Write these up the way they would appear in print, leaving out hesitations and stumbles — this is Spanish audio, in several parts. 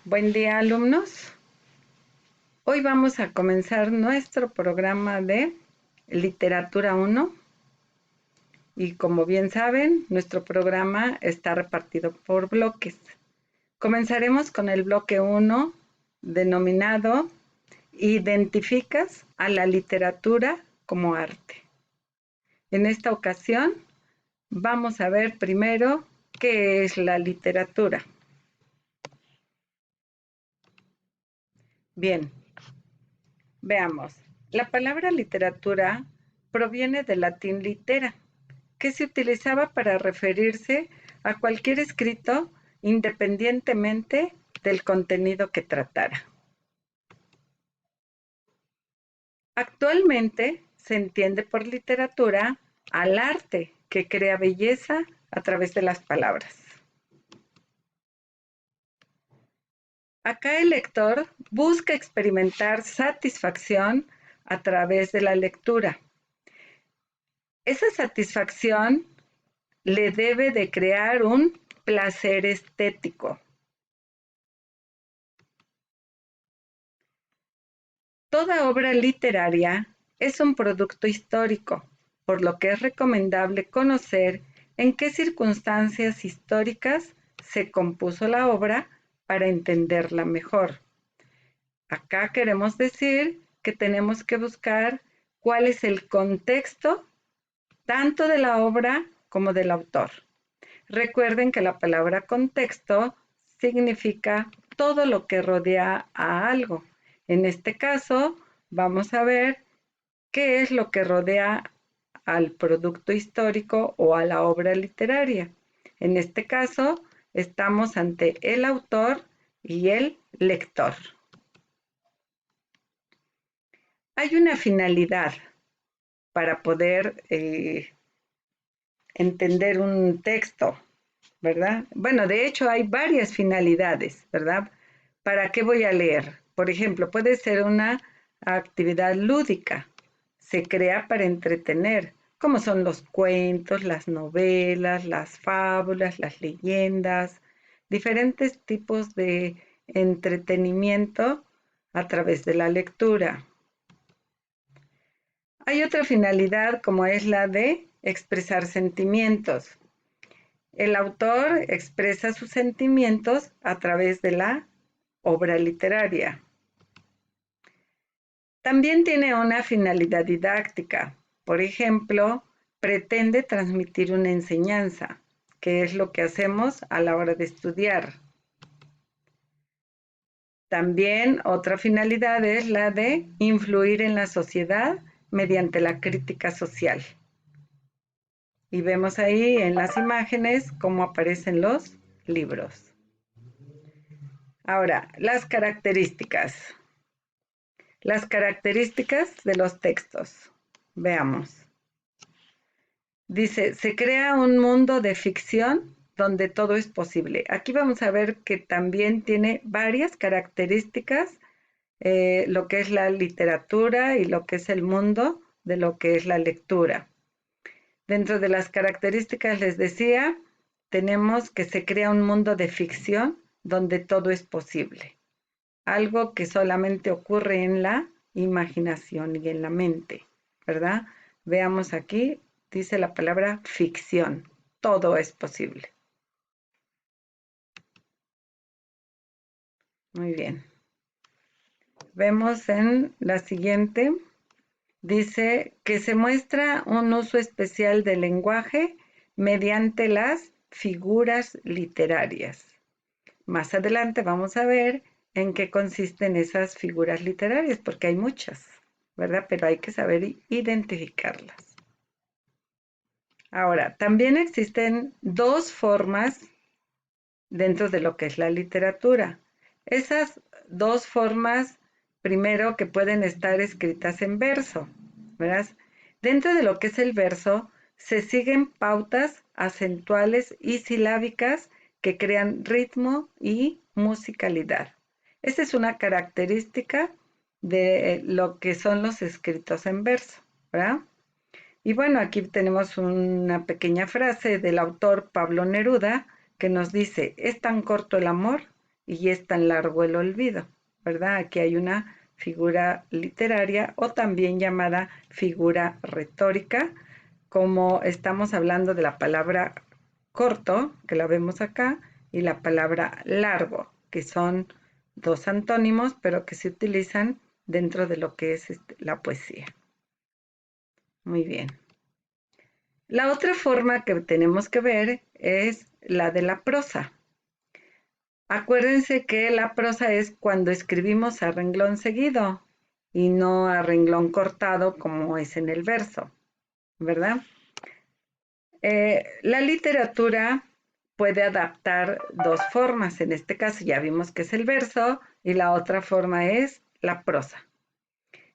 Buen día, alumnos. Hoy vamos a comenzar nuestro programa de Literatura 1 y como bien saben, nuestro programa está repartido por bloques. Comenzaremos con el bloque 1 denominado Identificas a la literatura como arte. En esta ocasión vamos a ver primero qué es la literatura. Bien, veamos. La palabra literatura proviene del latín litera, que se utilizaba para referirse a cualquier escrito independientemente del contenido que tratara. Actualmente se entiende por literatura al arte que crea belleza a través de las palabras. Acá el lector busca experimentar satisfacción a través de la lectura. Esa satisfacción le debe de crear un placer estético. Toda obra literaria es un producto histórico, por lo que es recomendable conocer en qué circunstancias históricas se compuso la obra para entenderla mejor. Acá queremos decir que tenemos que buscar cuál es el contexto tanto de la obra como del autor. Recuerden que la palabra contexto significa todo lo que rodea a algo. En este caso, vamos a ver qué es lo que rodea al producto histórico o a la obra literaria. En este caso, estamos ante el autor y el lector. Hay una finalidad para poder entender un texto, ¿verdad? Bueno, de hecho hay varias finalidades, ¿verdad? ¿Para qué voy a leer? Por ejemplo, puede ser una actividad lúdica. Se crea para entretener, como son los cuentos, las novelas, las fábulas, las leyendas, diferentes tipos de entretenimiento a través de la lectura. Hay otra finalidad como es la de expresar sentimientos. El autor expresa sus sentimientos a través de la obra literaria. También tiene una finalidad didáctica. Por ejemplo, pretende transmitir una enseñanza, que es lo que hacemos a la hora de estudiar. También otra finalidad es la de influir en la sociedad mediante la crítica social. Y vemos ahí en las imágenes cómo aparecen los libros. Ahora, las características. Las características de los textos. Veamos. Dice, se crea un mundo de ficción donde todo es posible. Aquí vamos a ver que también tiene varias características, lo que es la literatura y lo que es el mundo de lo que es la lectura. Dentro de las características les decía, tenemos que se crea un mundo de ficción donde todo es posible. Algo que solamente ocurre en la imaginación y en la mente, ¿verdad? Veamos aquí, dice la palabra ficción. Todo es posible. Muy bien. Vemos en la siguiente, dice que se muestra un uso especial del lenguaje mediante las figuras literarias. Más adelante vamos a ver en qué consisten esas figuras literarias, porque hay muchas, ¿verdad? Pero hay que saber identificarlas. Ahora, también existen dos formas dentro de lo que es la literatura. Esas dos formas, primero, que pueden estar escritas en verso, ¿verdad? Dentro de lo que es el verso, se siguen pautas acentuales y silábicas que crean ritmo y musicalidad. Esta es una característica de lo que son los escritos en verso, ¿verdad? Y bueno, aquí tenemos una pequeña frase del autor Pablo Neruda que nos dice, es tan corto el amor y es tan largo el olvido, ¿verdad? Aquí hay una figura literaria o también llamada figura retórica, como estamos hablando de la palabra corto, que la vemos acá, y la palabra largo, que son dos antónimos, pero que se utilizan dentro de lo que es la poesía. Muy bien. La otra forma que tenemos que ver es la de la prosa. Acuérdense que la prosa es cuando escribimos a renglón seguido y no a renglón cortado como es en el verso, ¿verdad? La literatura puede adaptar dos formas. En este caso ya vimos que es el verso y la otra forma es la prosa.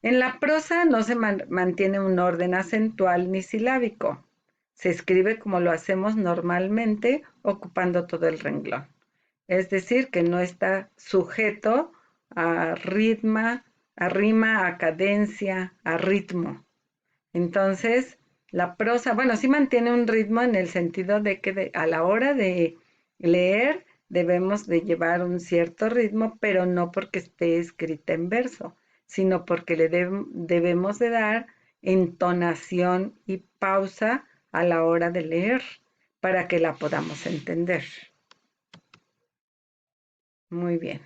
En la prosa no se mantiene un orden acentual ni silábico. Se escribe como lo hacemos normalmente, ocupando todo el renglón. Es decir, que no está sujeto a ritmo, a rima, a cadencia, a ritmo. Entonces, la prosa, bueno, sí mantiene un ritmo en el sentido de que a la hora de leer debemos de llevar un cierto ritmo, pero no porque esté escrita en verso, sino porque le debemos de dar entonación y pausa a la hora de leer para que la podamos entender. Muy bien.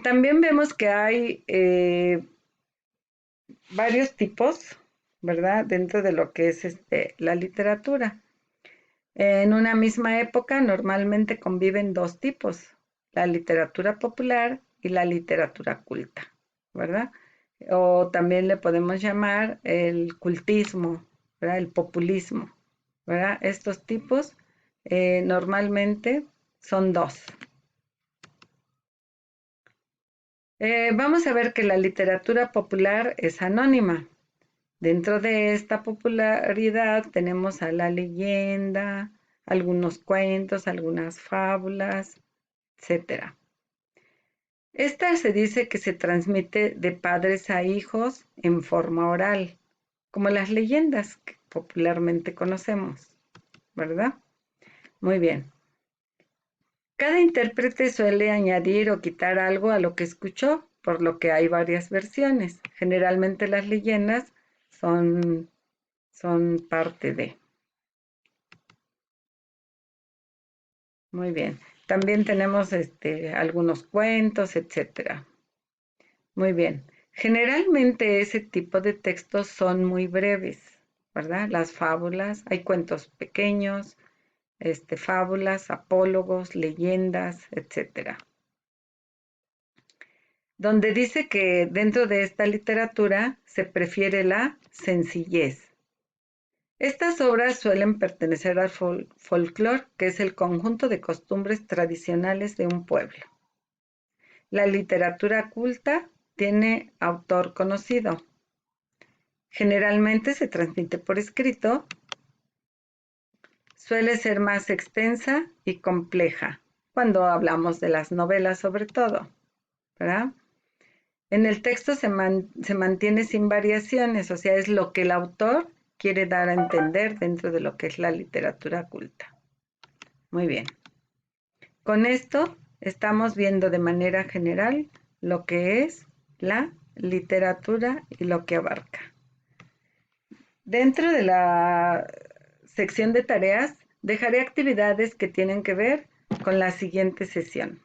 También vemos que hay varios tipos, ¿verdad? Dentro de lo que es la literatura. En una misma época normalmente conviven dos tipos, la literatura popular y la literatura culta, ¿verdad? O también le podemos llamar el cultismo, ¿verdad? El populismo, ¿verdad? Estos tipos normalmente son dos. Vamos a ver que la literatura popular es anónima. Dentro de esta popularidad tenemos a la leyenda, algunos cuentos, algunas fábulas, etc. Esta se dice que se transmite de padres a hijos en forma oral, como las leyendas que popularmente conocemos, ¿verdad? Muy bien. Cada intérprete suele añadir o quitar algo a lo que escuchó, por lo que hay varias versiones. Generalmente las leyendas son parte de. Muy bien. También tenemos algunos cuentos, etcétera. Muy bien. Generalmente ese tipo de textos son muy breves, ¿verdad? Las fábulas, hay cuentos pequeños, fábulas, apólogos, leyendas, etcétera. Donde dice que dentro de esta literatura se prefiere la sencillez. Estas obras suelen pertenecer al folclore, que es el conjunto de costumbres tradicionales de un pueblo. La literatura culta tiene autor conocido. Generalmente se transmite por escrito, suele ser más extensa y compleja, cuando hablamos de las novelas sobre todo, ¿verdad? En el texto se mantiene sin variaciones, o sea, es lo que el autor quiere dar a entender dentro de lo que es la literatura culta. Muy bien. Con esto estamos viendo de manera general lo que es la literatura y lo que abarca. Dentro de la sección de tareas, dejaré actividades que tienen que ver con la siguiente sesión.